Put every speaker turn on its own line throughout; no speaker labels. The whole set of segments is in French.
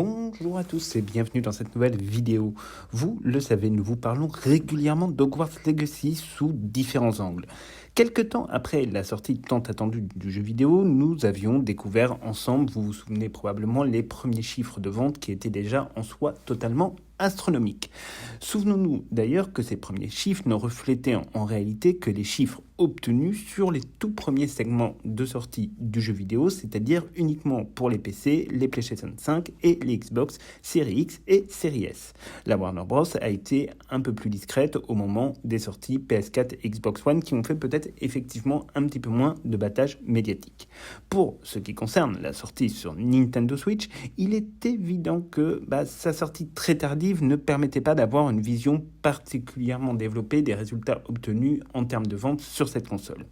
Bonjour à tous et bienvenue dans cette nouvelle vidéo. Vous le savez, nous vous parlons régulièrement d'Hogwarts Legacy sous différents angles. Quelque temps après la sortie tant attendue du jeu vidéo, nous avions découvert ensemble, vous vous souvenez probablement, les premiers chiffres de vente qui étaient déjà en soi totalement astronomiques. Souvenons-nous d'ailleurs que ces premiers chiffres ne reflétaient en réalité que les chiffres obtenus sur les tout premiers segments de sortie du jeu vidéo, c'est-à-dire uniquement pour les PC, les PlayStation 5 et les Xbox Series X et Series S. La Warner Bros a été un peu plus discrète au moment des sorties PS4 et Xbox One qui ont fait peut-être effectivement un petit peu moins de battage médiatique. Pour ce qui concerne la sortie sur Nintendo Switch, il est évident que sa sortie très tardive ne permettait pas d'avoir une vision particulièrement développée des résultats obtenus en termes de vente sur cette console.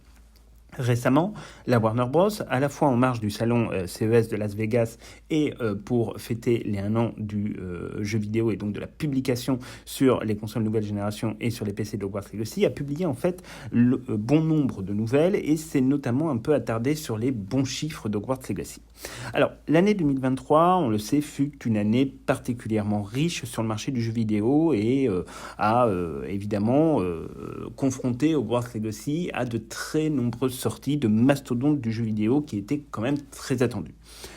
Récemment, la Warner Bros, à la fois en marge du salon CES de Las Vegas et pour fêter les 1 an du jeu vidéo et donc de la publication sur les consoles nouvelle génération et sur les PC de Hogwarts Legacy, a publié en fait le bon nombre de nouvelles et s'est notamment un peu attardé sur les bons chiffres d'Hogwarts Legacy. Alors, l'année 2023, on le sait, fut une année particulièrement riche sur le marché du jeu vidéo et a évidemment confronté Hogwarts Legacy à de très nombreuses sorties de mastodontes du jeu vidéo qui étaient quand même très attendues.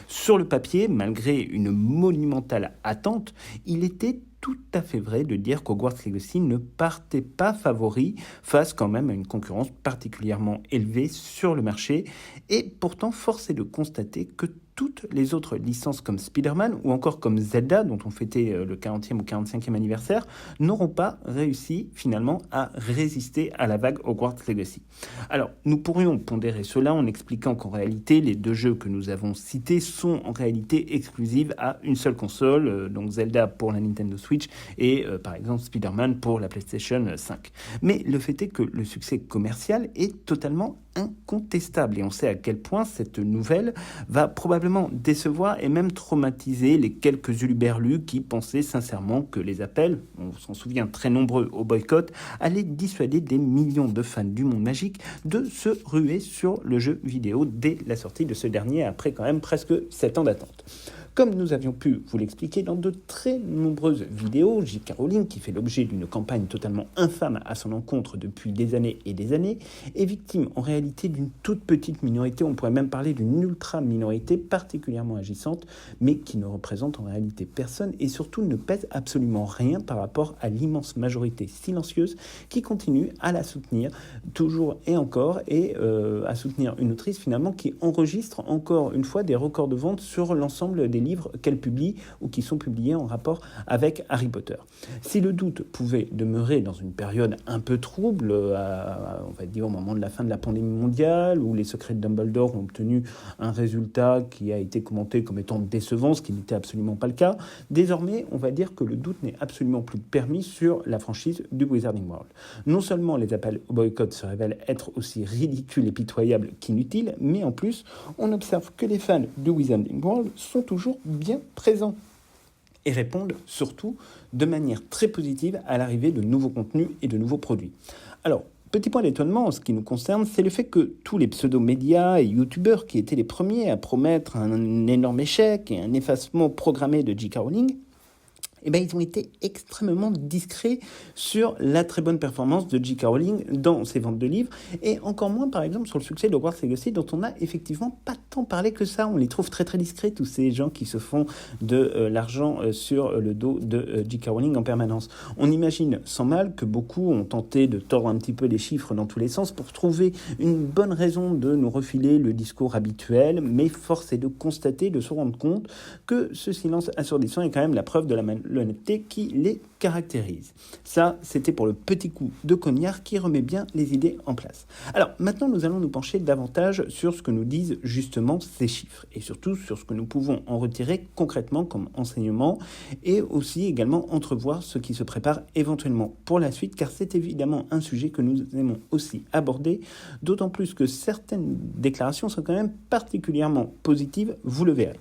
Sur le papier, malgré une monumentale attente, il était tout à fait vrai de dire qu'Hogwarts Legacy ne partait pas favori face quand même à une concurrence particulièrement élevée sur le marché. Et pourtant, force est de constater que toutes les autres licences comme Spider-Man ou encore comme Zelda, dont on fêtait le 40e ou 45e anniversaire, n'auront pas réussi finalement à résister à la vague Hogwarts Legacy. Alors, nous pourrions pondérer cela en expliquant qu'en réalité, les deux jeux que nous avons cités sont en réalité exclusifs à une seule console, donc Zelda pour la Nintendo Switch et par exemple Spider-Man pour la PlayStation 5. Mais le fait est que le succès commercial est totalement incontestable et on sait à quel point cette nouvelle va probablement décevoir et même traumatiser les quelques huluberlus qui pensaient sincèrement que les appels, on s'en souvient très nombreux au boycott, allaient dissuader des millions de fans du monde magique de se ruer sur le jeu vidéo dès la sortie de ce dernier après quand même presque 7 ans d'attente. Comme nous avions pu vous l'expliquer dans de très nombreuses vidéos, J.K. Rowling, qui fait l'objet d'une campagne totalement infâme à son encontre depuis des années et des années, est victime en réalité d'une toute petite minorité, on pourrait même parler d'une ultra-minorité particulièrement agissante, mais qui ne représente en réalité personne et surtout ne pèse absolument rien par rapport à l'immense majorité silencieuse qui continue à la soutenir toujours et encore et à soutenir une autrice finalement qui enregistre encore une fois des records de vente sur l'ensemble des livres qu'elle publie ou qui sont publiés en rapport avec Harry Potter. Si le doute pouvait demeurer dans une période un peu trouble, on va dire au moment de la fin de la pandémie mondiale, où les secrets de Dumbledore ont obtenu un résultat qui a été commenté comme étant décevant, ce qui n'était absolument pas le cas, désormais on va dire que le doute n'est absolument plus permis sur la franchise du Wizarding World. Non seulement les appels au boycott se révèlent être aussi ridicules et pitoyables qu'inutiles, mais en plus on observe que les fans du Wizarding World sont toujours bien présents et répondent surtout de manière très positive à l'arrivée de nouveaux contenus et de nouveaux produits. Alors, petit point d'étonnement en ce qui nous concerne, c'est le fait que tous les pseudo-médias et youtubeurs qui étaient les premiers à promettre un énorme échec et un effacement programmé de J.K. Rowling, ils ont été extrêmement discrets sur la très bonne performance de J.K. Rowling dans ses ventes de livres, et encore moins, par exemple, sur le succès de Hogwarts Legacy, dont on n'a effectivement pas tant parlé que ça. On les trouve très très discrets, tous ces gens qui se font de l'argent sur le dos de J.K. Rowling en permanence. On imagine sans mal que beaucoup ont tenté de tordre un petit peu les chiffres dans tous les sens pour trouver une bonne raison de nous refiler le discours habituel, mais force est de constater, de se rendre compte que ce silence assourdissant est quand même la preuve de l'honnêteté qui les caractérise. Ça, c'était pour le petit coup de cognard qui remet bien les idées en place. Alors, maintenant, nous allons nous pencher davantage sur ce que nous disent justement ces chiffres et surtout sur ce que nous pouvons en retirer concrètement comme enseignement et aussi également entrevoir ce qui se prépare éventuellement pour la suite, car c'est évidemment un sujet que nous aimons aussi aborder, d'autant plus que certaines déclarations sont quand même particulièrement positives, vous le verrez.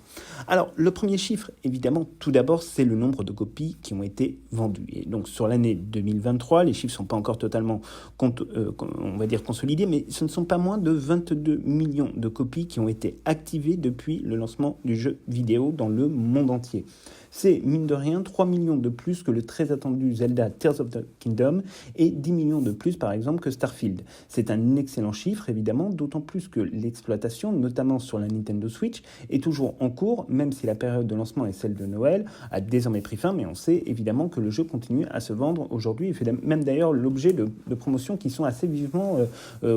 Alors, le premier chiffre, évidemment, tout d'abord, c'est le nombre de copies qui ont été vendues. Et donc sur l'année 2023, les chiffres ne sont pas encore totalement on va dire consolidés, mais ce ne sont pas moins de 22 millions de copies qui ont été activées depuis le lancement du jeu vidéo dans le monde entier. C'est, mine de rien, 3 millions de plus que le très attendu Zelda Tears of the Kingdom et 10 millions de plus, par exemple, que Starfield. C'est un excellent chiffre, évidemment, d'autant plus que l'exploitation, notamment sur la Nintendo Switch, est toujours en cours, même si la période de lancement et celle de Noël a désormais pris fin, mais on sait évidemment que le jeu continue à se vendre aujourd'hui. Il fait même d'ailleurs l'objet de promotions qui sont assez vivement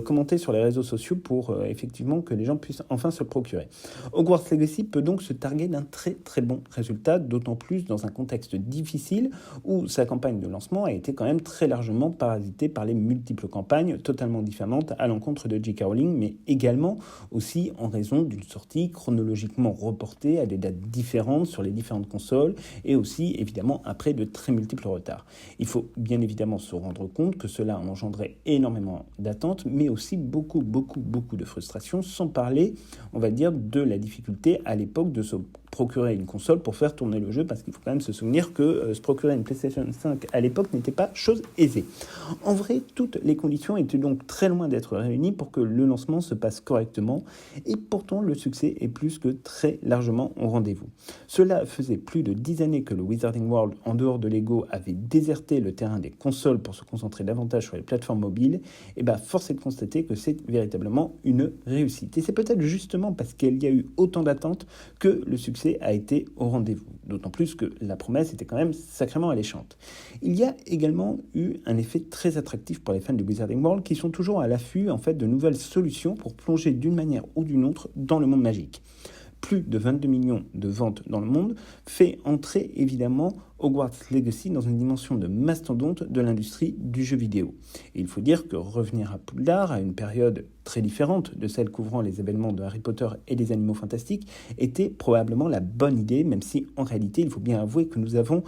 commentées sur les réseaux sociaux pour effectivement que les gens puissent enfin se le procurer. Hogwarts Legacy peut donc se targuer d'un très très bon résultat, d'autant plus dans un contexte difficile où sa campagne de lancement a été quand même très largement parasitée par les multiples campagnes totalement diffamantes à l'encontre de J.K. Rowling, mais également aussi en raison d'une sortie chronologiquement reportée à des dates différentes sur les différentes consoles et aussi évidemment après de très multiples retards. Il faut bien évidemment se rendre compte que cela a engendré énormément d'attentes, mais aussi beaucoup de frustration, sans parler, on va dire, de la difficulté à l'époque de se procurer une console pour faire tourner le jeu, parce qu'il faut quand même se souvenir que se procurer une PlayStation 5 à l'époque n'était pas chose aisée. En vrai, toutes les conditions étaient donc très loin d'être réunies pour que le lancement se passe correctement, et pourtant le succès est plus que très largement au rendez-vous. Cela faisait plus de 10 années que le Wizarding World, en dehors de Lego, avait déserté le terrain des consoles pour se concentrer davantage sur les plateformes mobiles, et force est de constater que c'est véritablement une réussite. Et c'est peut-être justement parce qu'il y a eu autant d'attentes que le succès a été au rendez-vous, d'autant plus que la promesse était quand même sacrément alléchante. Il y a également eu un effet très attractif pour les fans de Wizarding World qui sont toujours à l'affût en fait de nouvelles solutions pour plonger d'une manière ou d'une autre dans le monde magique. Plus de 22 millions de ventes dans le monde fait entrer évidemment Hogwarts Legacy dans une dimension de mastodonte de l'industrie du jeu vidéo. Et il faut dire que revenir à Poudlard, à une période très différente de celle couvrant les événements de Harry Potter et des Animaux Fantastiques, était probablement la bonne idée, même si en réalité il faut bien avouer que nous avons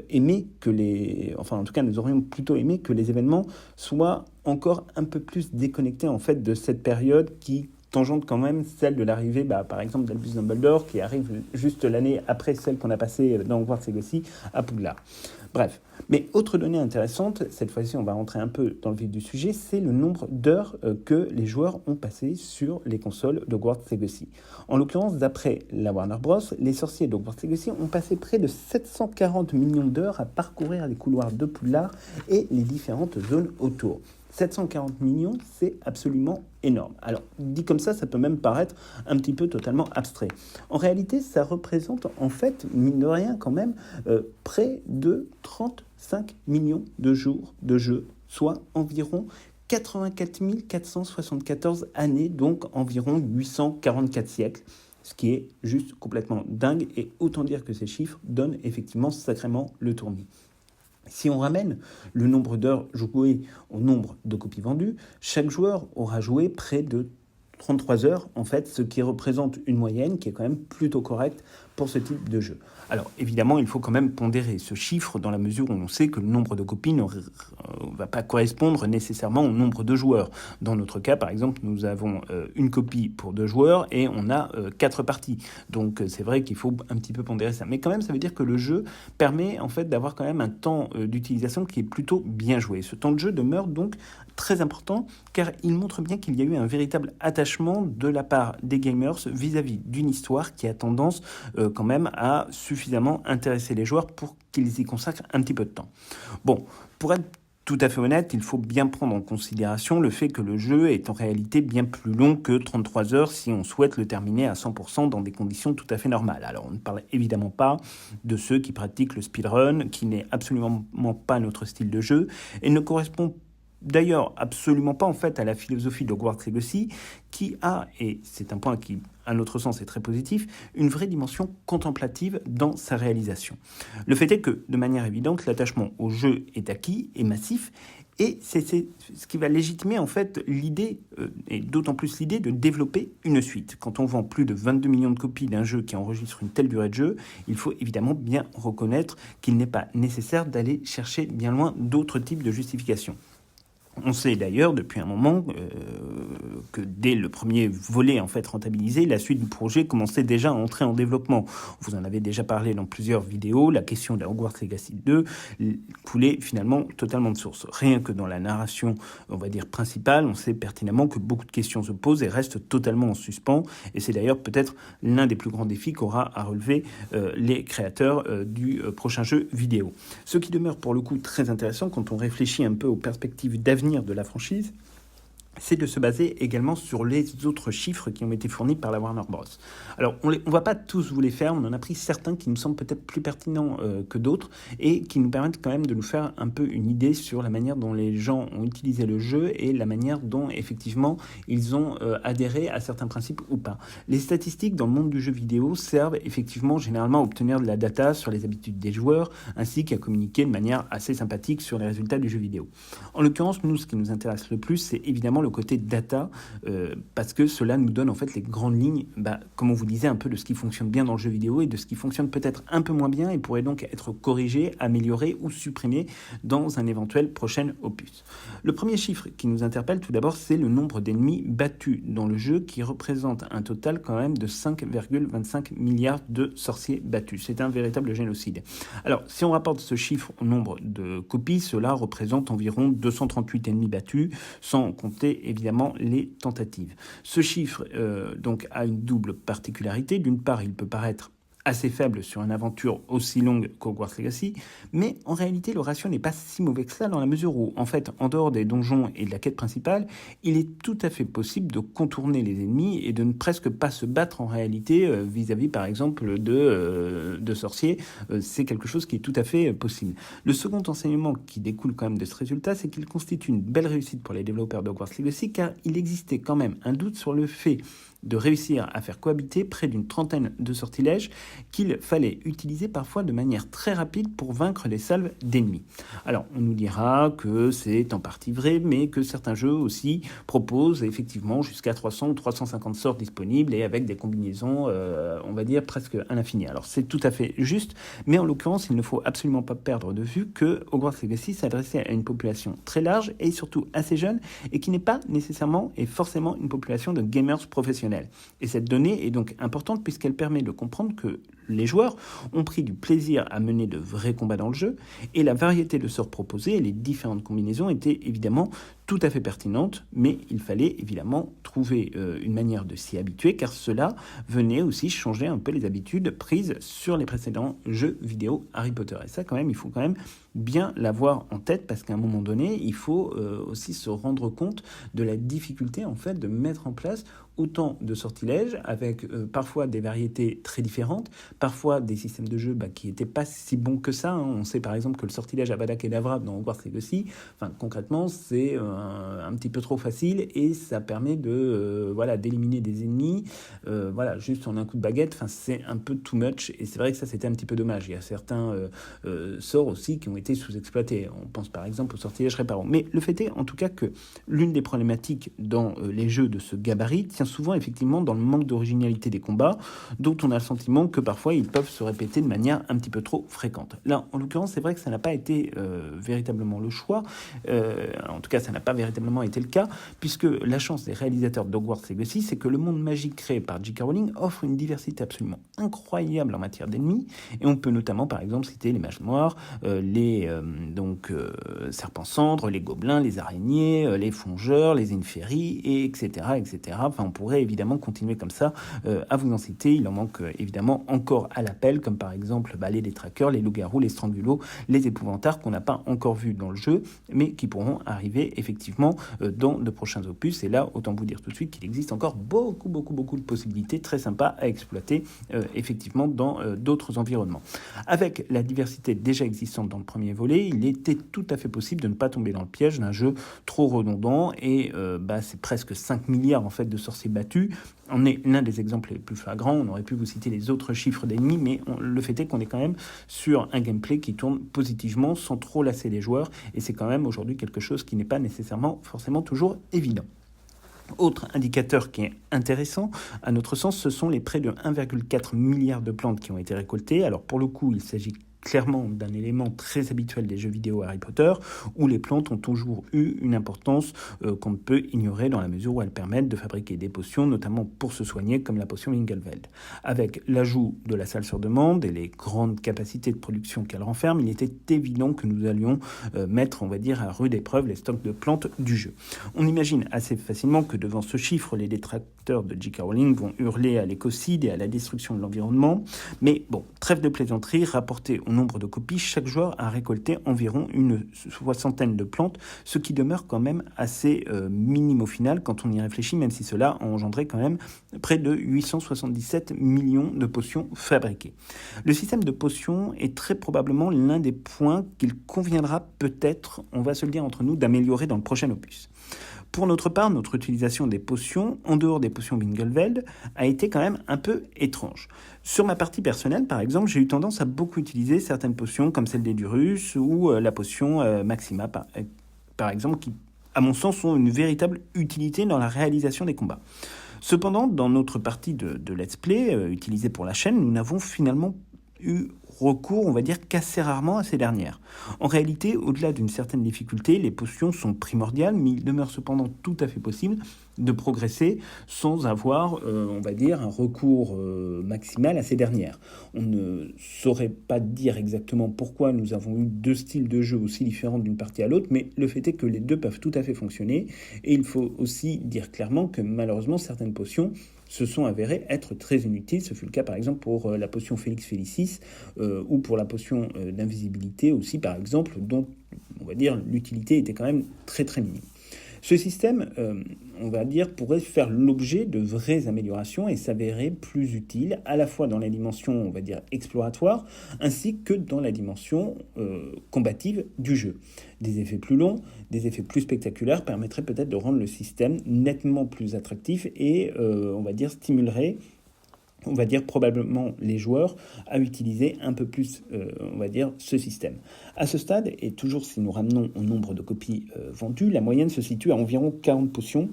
aimé que nous aurions plutôt aimé que les événements soient encore un peu plus déconnectés en fait de cette période qui tangente quand même celle de l'arrivée, par exemple, d'Albus Dumbledore, qui arrive juste l'année après celle qu'on a passée dans Hogwarts Legacy à Poudlard. Bref. Mais autre donnée intéressante, cette fois-ci on va rentrer un peu dans le vif du sujet, c'est le nombre d'heures que les joueurs ont passé sur les consoles d'Hogwarts Legacy. En l'occurrence, d'après la Warner Bros., les sorciers d'Hogwarts Legacy ont passé près de 740 millions d'heures à parcourir les couloirs de Poudlard et les différentes zones autour. 740 millions, c'est absolument énorme. Alors, dit comme ça peut même paraître un petit peu totalement abstrait. En réalité, ça représente, en fait, mine de rien quand même, près de 35 millions de jours de jeu, soit environ 84 474 années, donc environ 844 siècles. Ce qui est juste complètement dingue, et autant dire que ces chiffres donnent effectivement sacrément le tournis. Si on ramène le nombre d'heures jouées au nombre de copies vendues, chaque joueur aura joué près de 33 heures, en fait, ce qui représente une moyenne qui est quand même plutôt correcte pour ce type de jeu. Alors, évidemment, il faut quand même pondérer ce chiffre dans la mesure où on sait que le nombre de copies ne va pas correspondre nécessairement au nombre de joueurs. Dans notre cas, par exemple, nous avons une copie pour 2 joueurs et on a 4 parties. Donc, c'est vrai qu'il faut un petit peu pondérer ça. Mais quand même, ça veut dire que le jeu permet en fait d'avoir quand même un temps d'utilisation qui est plutôt bien joué. Ce temps de jeu demeure donc très important car il montre bien qu'il y a eu un véritable attachement de la part des gamers vis-à-vis d'une histoire qui a tendance quand même à suffisamment intéresser les joueurs pour qu'ils y consacrent un petit peu de temps. Bon, pour être tout à fait honnête, il faut bien prendre en considération le fait que le jeu est en réalité bien plus long que 33 heures si on souhaite le terminer à 100% dans des conditions tout à fait normales. Alors on ne parle évidemment pas de ceux qui pratiquent le speedrun, qui n'est absolument pas notre style de jeu et ne correspond d'ailleurs absolument pas en fait à la philosophie de Hogwarts Legacy qui a, et c'est un point qui à notre sens est très positif, une vraie dimension contemplative dans sa réalisation. Le fait est que, de manière évidente, l'attachement au jeu est acquis et massif, et c'est ce qui va légitimer en fait l'idée, et d'autant plus l'idée de développer une suite. Quand on vend plus de 22 millions de copies d'un jeu qui enregistre une telle durée de jeu, il faut évidemment bien reconnaître qu'il n'est pas nécessaire d'aller chercher bien loin d'autres types de justifications. On sait d'ailleurs depuis un moment que dès le premier volet en fait rentabilisé, la suite du projet commençait déjà à entrer en développement. Vous en avez déjà parlé dans plusieurs vidéos, la question de la Hogwarts Legacy 2 coulait finalement totalement de source. Rien que dans la narration, on va dire principale, on sait pertinemment que beaucoup de questions se posent et restent totalement en suspens. Et c'est d'ailleurs peut-être l'un des plus grands défis qu'aura à relever les créateurs du prochain jeu vidéo. Ce qui demeure pour le coup très intéressant quand on réfléchit un peu aux perspectives d'avenir de la franchise, c'est de se baser également sur les autres chiffres qui ont été fournis par la Warner Bros. Alors, on ne va pas tous vous les faire, on en a pris certains qui nous semblent peut-être plus pertinents que d'autres et qui nous permettent quand même de nous faire un peu une idée sur la manière dont les gens ont utilisé le jeu et la manière dont, effectivement, ils ont adhéré à certains principes ou pas. Les statistiques dans le monde du jeu vidéo servent effectivement généralement à obtenir de la data sur les habitudes des joueurs ainsi qu'à communiquer de manière assez sympathique sur les résultats du jeu vidéo. En l'occurrence, nous, ce qui nous intéresse le plus, c'est évidemment le côté data, parce que cela nous donne en fait les grandes lignes, comme on vous disait, un peu de ce qui fonctionne bien dans le jeu vidéo et de ce qui fonctionne peut-être un peu moins bien et pourrait donc être corrigé, amélioré ou supprimé dans un éventuel prochain opus. Le premier chiffre qui nous interpelle tout d'abord, c'est le nombre d'ennemis battus dans le jeu qui représente un total quand même de 5,25 milliards de sorciers battus. C'est un véritable génocide. Alors, si on rapporte ce chiffre au nombre de copies, cela représente environ 238 ennemis battus, sans compter évidemment les tentatives. Ce chiffre donc a une double particularité. D'une part, il peut paraître assez faible sur une aventure aussi longue qu'Hogwarts Legacy, mais en réalité le ratio n'est pas si mauvais que ça dans la mesure où, en fait, en dehors des donjons et de la quête principale, il est tout à fait possible de contourner les ennemis et de ne presque pas se battre en réalité vis-à-vis par exemple de sorciers. C'est quelque chose qui est tout à fait possible. Le second enseignement qui découle quand même de ce résultat, c'est qu'il constitue une belle réussite pour les développeurs d'Hogwarts Legacy car il existait quand même un doute sur le fait de réussir à faire cohabiter près d'une trentaine de sortilèges qu'il fallait utiliser parfois de manière très rapide pour vaincre les salves d'ennemis. Alors, on nous dira que c'est en partie vrai, mais que certains jeux aussi proposent effectivement jusqu'à 300 ou 350 sorts disponibles et avec des combinaisons, on va dire, presque à l'infini. Alors, c'est tout à fait juste, mais en l'occurrence, il ne faut absolument pas perdre de vue que Hogwarts Legacy s'adressait à une population très large et surtout assez jeune et qui n'est pas nécessairement et forcément une population de gamers professionnels. Et cette donnée est donc importante puisqu'elle permet de comprendre que les joueurs ont pris du plaisir à mener de vrais combats dans le jeu et la variété de sorts proposés et les différentes combinaisons étaient évidemment tout à fait pertinentes, mais il fallait évidemment trouver une manière de s'y habituer car cela venait aussi changer un peu les habitudes prises sur les précédents jeux vidéo Harry Potter. Et ça quand même, il faut quand même bien l'avoir en tête parce qu'à un moment donné, il faut aussi se rendre compte de la difficulté en fait de mettre en place autant de sortilèges avec parfois des variétés très différentes, parfois des systèmes de jeu qui n'étaient pas si bons que ça. On sait par exemple que le sortilège Avada Kedavra dans Hogwarts Legacy, concrètement, c'est un petit peu trop facile et ça permet de d'éliminer des ennemis juste en un coup de baguette. C'est un peu too much et c'est vrai que ça c'était un petit peu dommage. Il y a certains sorts aussi qui ont été sous-exploités. On pense par exemple au sortilège Réparant. Mais le fait est en tout cas que l'une des problématiques dans les jeux de ce gabarit tient souvent effectivement dans le manque d'originalité des combats, dont on a le sentiment que parfois ils peuvent se répéter de manière un petit peu trop fréquente. Là, en l'occurrence, c'est vrai que ça n'a pas été véritablement le choix, en tout cas ça n'a pas véritablement été le cas, puisque la chance des réalisateurs d'Hogwarts Legacy, c'est que le monde magique créé par J.K. Rowling offre une diversité absolument incroyable en matière d'ennemis, et on peut notamment par exemple citer les mages noirs, les serpents cendres, les gobelins, les araignées, les fongeurs, les inferi, etc. On pourrait évidemment continuer comme ça à vous en citer. Il en manque évidemment encore à l'appel, comme par exemple les détraqueurs, les loups-garous, les strangulots, les épouvantards qu'on n'a pas encore vus dans le jeu, mais qui pourront arriver effectivement dans de prochains opus. Et là, autant vous dire tout de suite qu'il existe encore beaucoup de possibilités très sympas à exploiter effectivement dans d'autres environnements. Avec la diversité déjà existante dans le premier volet, il était tout à fait possible de ne pas tomber dans le piège d'un jeu trop redondant et c'est presque 5 milliards en fait de sorciers battus. On est l'un des exemples les plus flagrants. On aurait pu vous citer les autres chiffres d'ennemis, mais le fait est qu'on est quand même sur un gameplay qui tourne positivement sans trop lasser les joueurs, et c'est quand même aujourd'hui quelque chose qui n'est pas nécessairement forcément toujours évident. Autre indicateur qui est intéressant, à notre sens, ce sont les près de 1,4 milliard de plantes qui ont été récoltées. Alors pour le coup, il s'agit clairement d'un élément très habituel des jeux vidéo Harry Potter, où les plantes ont toujours eu une importance qu'on ne peut ignorer dans la mesure où elles permettent de fabriquer des potions, notamment pour se soigner, comme la potion Wingelveld. Avec l'ajout de la salle sur demande et les grandes capacités de production qu'elle renferme, il était évident que nous allions mettre, on va dire, à rude épreuve les stocks de plantes du jeu. On imagine assez facilement que devant ce chiffre, les détracteurs de J.K. Rowling vont hurler à l'écocide et à la destruction de l'environnement. Mais bon, trêve de plaisanterie, rapporté au nombre de copies, chaque joueur a récolté environ une soixantaine de plantes, ce qui demeure quand même assez minime au final quand on y réfléchit, même si cela a engendré quand même près de 877 millions de potions fabriquées. Le système de potions est très probablement l'un des points qu'il conviendra peut-être, on va se le dire entre nous, d'améliorer dans le prochain opus. Pour notre part, notre utilisation des potions, en dehors des potions Wingelveld, a été quand même un peu étrange. Sur ma partie personnelle, par exemple, j'ai eu tendance à beaucoup utiliser certaines potions comme celle des Durus ou la potion Maxima, par exemple, qui, à mon sens, ont une véritable utilité dans la réalisation des combats. Cependant, dans notre partie de Let's Play, utilisée pour la chaîne, nous n'avons finalement eu recours, on va dire, qu'assez rarement à ces dernières. En réalité, au-delà d'une certaine difficulté, les potions sont primordiales, mais il demeure cependant tout à fait possible de progresser sans avoir, on va dire, un recours maximal à ces dernières. On ne saurait pas dire exactement pourquoi nous avons eu deux styles de jeu aussi différents d'une partie à l'autre, mais le fait est que les deux peuvent tout à fait fonctionner, et il faut aussi dire clairement que malheureusement certaines potions se sont avérées être très inutiles. Ce fut le cas par exemple pour la potion Felix Felicis ou pour la potion d'invisibilité aussi par exemple, dont on va dire l'utilité était quand même très très minime. Ce système, on va dire, pourrait faire l'objet de vraies améliorations et s'avérer plus utile à la fois dans la dimension, on va dire, exploratoire, ainsi que dans la dimension combative du jeu. Des effets plus longs, des effets plus spectaculaires permettraient peut-être de rendre le système nettement plus attractif et, on va dire, stimulerait, on va dire probablement les joueurs à utiliser un peu plus, on va dire, ce système. À ce stade, et toujours si nous ramenons au nombre de copies vendues, la moyenne se situe à environ 40 potions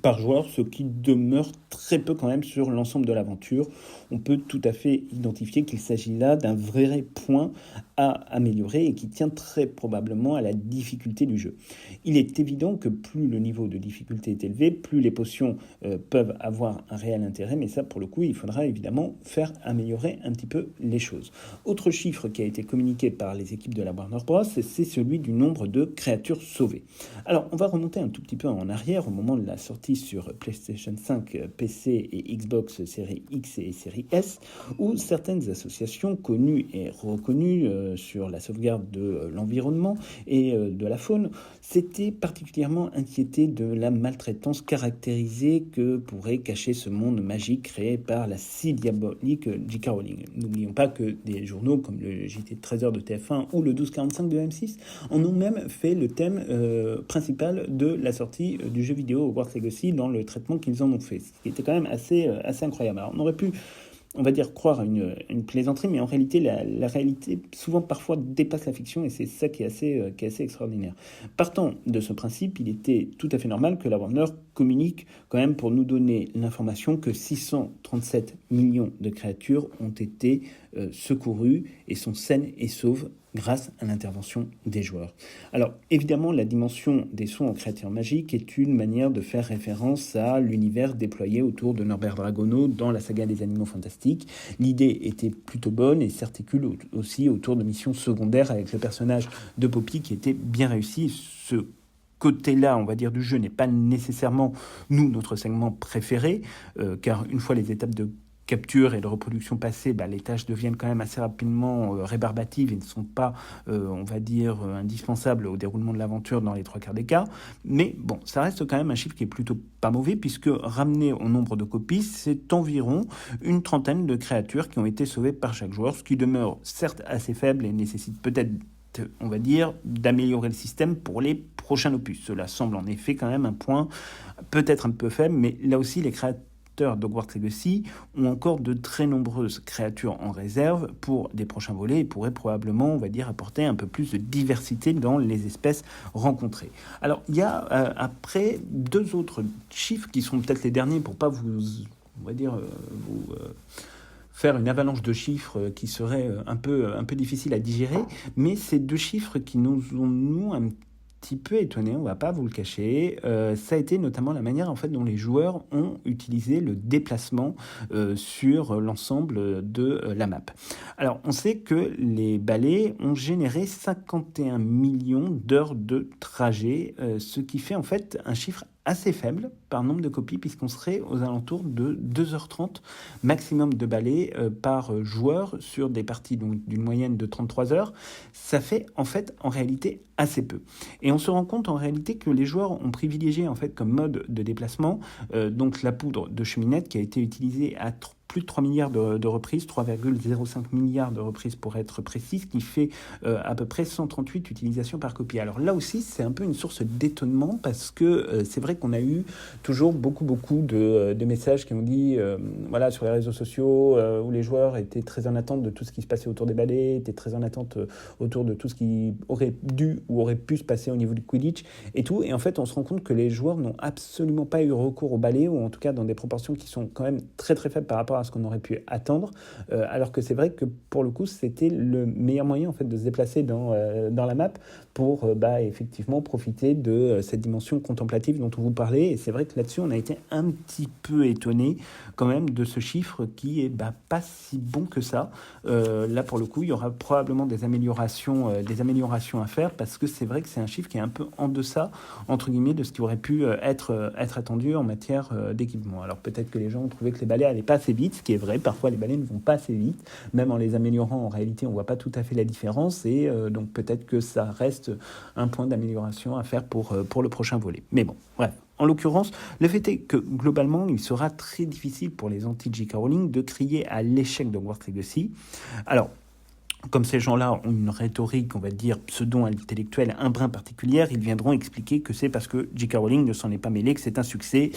par joueur, ce qui demeure très peu quand même sur l'ensemble de l'aventure. On peut tout à fait identifier qu'il s'agit là d'un vrai point à améliorer et qui tient très probablement à la difficulté du jeu. Il est évident que plus le niveau de difficulté est élevé, plus les potions peuvent avoir un réel intérêt, mais ça pour le coup il faudra évidemment faire améliorer un petit peu les choses. Autre chiffre qui a été communiqué par les équipes de la Warner Bros, c'est celui du nombre de créatures sauvées. Alors on va remonter un tout petit peu en arrière au moment de la sortie sur PlayStation 5, PC et Xbox série X et série S, où certaines associations connues et reconnues sur la sauvegarde de l'environnement et de la faune s'étaient particulièrement inquiétées de la maltraitance caractérisée que pourrait cacher ce monde magique créé par la si diabolique J.K. Rowling. N'oublions pas que des journaux comme le JT de 13h de TF1 ou le 1245 de M6 en ont même fait le thème principal de la sortie du jeu vidéo Hogwarts Legacy dans le traitement qu'ils en ont fait, ce qui était quand même assez incroyable. Alors on aurait pu, on va dire, croire à une plaisanterie, mais en réalité, la réalité, souvent, parfois, dépasse la fiction, et c'est ça qui est assez extraordinaire. Partant de ce principe, il était tout à fait normal que la Warner communique quand même pour nous donner l'information que 637 millions de créatures ont été secourues et sont saines et sauves grâce à l'intervention des joueurs. Alors, évidemment, la dimension des soins en créatures magiques est une manière de faire référence à l'univers déployé autour de Norbert Dragono dans la saga des Animaux Fantastiques. L'idée était plutôt bonne et s'articule aussi autour de missions secondaires avec le personnage de Poppy qui était bien réussi. Ce côté-là, on va dire, du jeu n'est pas nécessairement, nous, notre segment préféré, car une fois les étapes de capture et de reproduction passée, les tâches deviennent quand même assez rapidement rébarbatives et ne sont pas, on va dire, indispensables au déroulement de l'aventure dans les 3/4 des cas. Mais bon, ça reste quand même un chiffre qui est plutôt pas mauvais, puisque ramené au nombre de copies, c'est environ une trentaine de créatures qui ont été sauvées par chaque joueur, ce qui demeure certes assez faible et nécessite peut-être, on va dire, d'améliorer le système pour les prochains opus. Cela semble en effet quand même un point peut-être un peu faible, mais là aussi les créatures d'Hogwarts Legacy ont encore de très nombreuses créatures en réserve pour des prochains volets et pourraient probablement, on va dire, apporter un peu plus de diversité dans les espèces rencontrées. Alors, il y a après deux autres chiffres qui sont peut-être les derniers pour pas vous, on va dire, vous faire une avalanche de chiffres qui serait un peu difficile à digérer, mais c'est 2 chiffres qui nous ont, nous, un petit peu étonné, on va pas vous le cacher. Ça a été notamment la manière en fait dont les joueurs ont utilisé le déplacement sur l'ensemble de la map. Alors on sait que les balais ont généré 51 millions d'heures de trajet, ce qui fait en fait un chiffre assez faible par nombre de copies, puisqu'on serait aux alentours de 2h30 maximum de balais par joueur sur des parties donc d'une moyenne de 33 heures. Ça fait en fait en réalité assez peu. Et on se rend compte en réalité que les joueurs ont privilégié en fait comme mode de déplacement donc la poudre de cheminette qui a été utilisée à plus de 3 milliards de reprises, 3,05 milliards de reprises pour être précis, ce qui fait à peu près 138 utilisations par copie. Alors là aussi, c'est un peu une source d'étonnement parce que c'est vrai qu'on a eu toujours beaucoup de messages qui ont dit, voilà, sur les réseaux sociaux, où les joueurs étaient très en attente de tout ce qui se passait autour des balais, étaient très en attente autour de tout ce qui aurait dû ou aurait pu se passer au niveau du Quidditch et tout. Et en fait, on se rend compte que les joueurs n'ont absolument pas eu recours au balai, ou en tout cas dans des proportions qui sont quand même très faibles par rapport à ce qu'on aurait pu attendre, alors que c'est vrai que pour le coup c'était le meilleur moyen en fait de se déplacer dans la map pour effectivement profiter de cette dimension contemplative dont on vous parlait. Et c'est vrai que là-dessus on a été un petit peu étonné quand même de ce chiffre qui est pas si bon que ça. Là pour le coup il y aura probablement des améliorations à faire, parce que c'est vrai que c'est un chiffre qui est un peu en deçà entre guillemets de ce qui aurait pu être attendu en matière d'équipement. Alors peut-être que les gens ont trouvé que les balais allaient pas assez vite, ce qui est vrai, parfois les balais ne vont pas assez vite, même en les améliorant en réalité on voit pas tout à fait la différence, et donc peut-être que ça reste un point d'amélioration à faire pour le prochain volet. Mais bon, bref. En l'occurrence, le fait est que globalement, il sera très difficile pour les anti-J.K. Rowling de crier à l'échec d'Hogwarts Legacy. Alors, comme ces gens-là ont une rhétorique, on va dire, pseudo-intellectuelle, un brin particulière, ils viendront expliquer que c'est parce que J.K. Rowling ne s'en est pas mêlé que c'est un succès.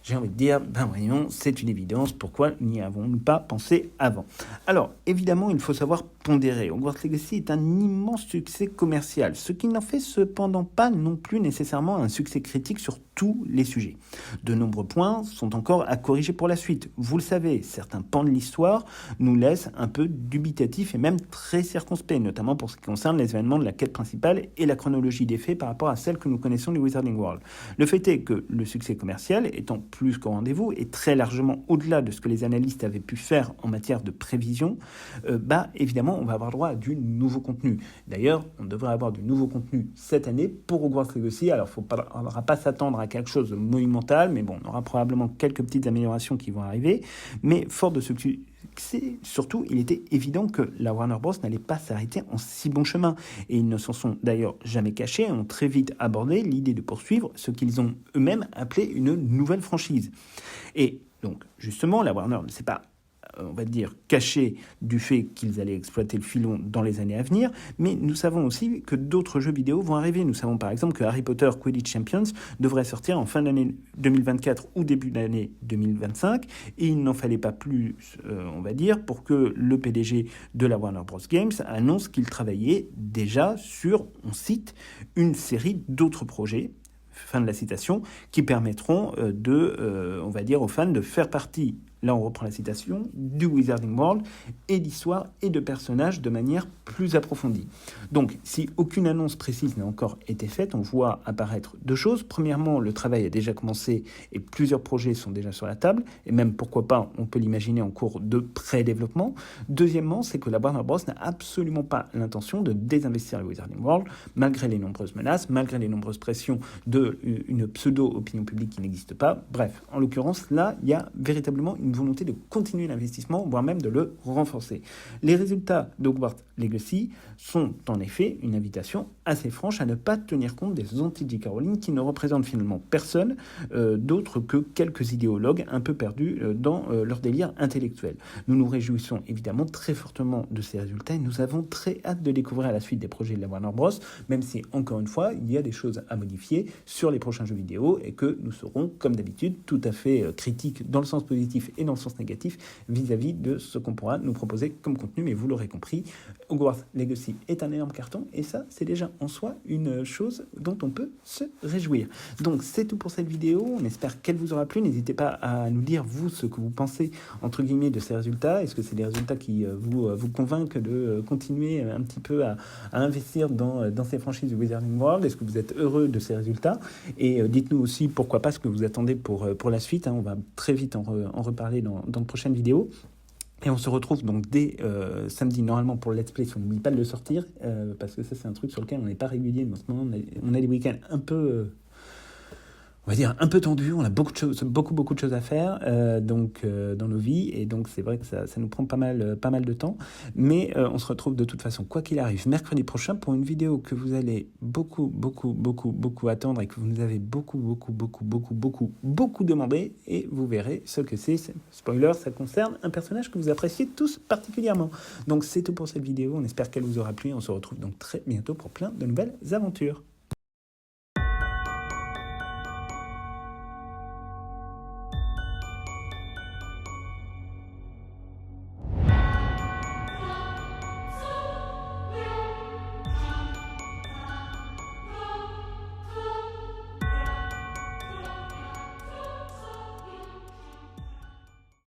J'ai envie de dire, voyons, c'est une évidence, pourquoi n'y avons-nous pas pensé avant? Alors, évidemment, il faut savoir pondérer. Hogwarts Legacy est un immense succès commercial, ce qui n'en fait cependant pas non plus nécessairement un succès critique sur tous les sujets. De nombreux points sont encore à corriger pour la suite. Vous le savez, certains pans de l'histoire nous laissent un peu dubitatifs et même très circonspects, notamment pour ce qui concerne les événements de la quête principale et la chronologie des faits par rapport à celle que nous connaissons du Wizarding World. Le fait est que le succès commercial étant plus qu'au rendez-vous et très largement au-delà de ce que les analystes avaient pu faire en matière de prévision, évidemment, on va avoir droit à du nouveau contenu. D'ailleurs, on devrait avoir du nouveau contenu cette année pour Hogwarts Legacy. Alors, on ne va pas s'attendre à quelque chose de monumental, mais bon, on aura probablement quelques petites améliorations qui vont arriver. Mais fort de ce succès, surtout, il était évident que la Warner Bros. N'allait pas s'arrêter en si bon chemin. Et ils ne s'en sont d'ailleurs jamais cachés et ont très vite abordé l'idée de poursuivre ce qu'ils ont eux-mêmes appelé une nouvelle franchise. Et donc, justement, la Warner ne s'est pas, on va dire, caché du fait qu'ils allaient exploiter le filon dans les années à venir, mais nous savons aussi que d'autres jeux vidéo vont arriver. Nous savons par exemple que Harry Potter Quidditch Champions devrait sortir en fin d'année 2024 ou début d'année 2025, et il n'en fallait pas plus, on va dire, pour que le PDG de la Warner Bros. Games annonce qu'il travaillait déjà sur, on cite, une série d'autres projets, fin de la citation, qui permettront on va dire, aux fans de faire partie, là on reprend la citation, du Wizarding World et d'histoire et de personnages de manière plus approfondie. Donc, si aucune annonce précise n'a encore été faite, on voit apparaître 2 choses. Premièrement, le travail a déjà commencé et plusieurs projets sont déjà sur la table, et même, pourquoi pas, on peut l'imaginer en cours de pré-développement. Deuxièmement, c'est que la Warner Bros. N'a absolument pas l'intention de désinvestir le Wizarding World, malgré les nombreuses menaces, malgré les nombreuses pressions d'une pseudo-opinion publique qui n'existe pas. Bref, en l'occurrence, là, il y a véritablement une volonté de continuer l'investissement, voire même de le renforcer. Les résultats d'Hogwarts Legacy sont en effet une invitation assez franche à ne pas tenir compte des anti-J.K. Rowling qui ne représentent finalement personne d'autre que quelques idéologues un peu perdus dans leur délire intellectuel. Nous nous réjouissons évidemment très fortement de ces résultats et nous avons très hâte de découvrir la suite des projets de la Warner Bros, même si, encore une fois, il y a des choses à modifier sur les prochains jeux vidéo et que nous serons, comme d'habitude, tout à fait critiques dans le sens positif et dans le sens négatif vis-à-vis de ce qu'on pourra nous proposer comme contenu. Mais vous l'aurez compris, Hogwarts Legacy est un énorme carton et ça, c'est déjà en soi une chose dont on peut se réjouir. Donc, c'est tout pour cette vidéo. On espère qu'elle vous aura plu. N'hésitez pas à nous dire, vous, ce que vous pensez, entre guillemets, de ces résultats. Est-ce que c'est des résultats qui vous convainquent de continuer un petit peu à investir dans ces franchises du Wizarding World? Est-ce que vous êtes heureux de ces résultats? Et dites-nous aussi, pourquoi pas, ce que vous attendez pour la suite. On va très vite en reparler dans de prochaines vidéos. Et on se retrouve donc dès samedi, normalement, pour le let's play, si on n'oublie pas de le sortir, parce que ça, c'est un truc sur lequel on n'est pas régulier. En ce moment, on a des week-ends un peu... on va dire un peu tendu, on a beaucoup de choses à faire dans nos vies, et donc c'est vrai que ça nous prend pas mal de temps, mais on se retrouve de toute façon, quoi qu'il arrive, mercredi prochain pour une vidéo que vous allez beaucoup attendre et que vous nous avez beaucoup demandé, et vous verrez ce que c'est. Spoiler, ça concerne un personnage que vous appréciez tous particulièrement. Donc c'est tout pour cette vidéo, on espère qu'elle vous aura plu, on se retrouve donc très bientôt pour plein de nouvelles aventures.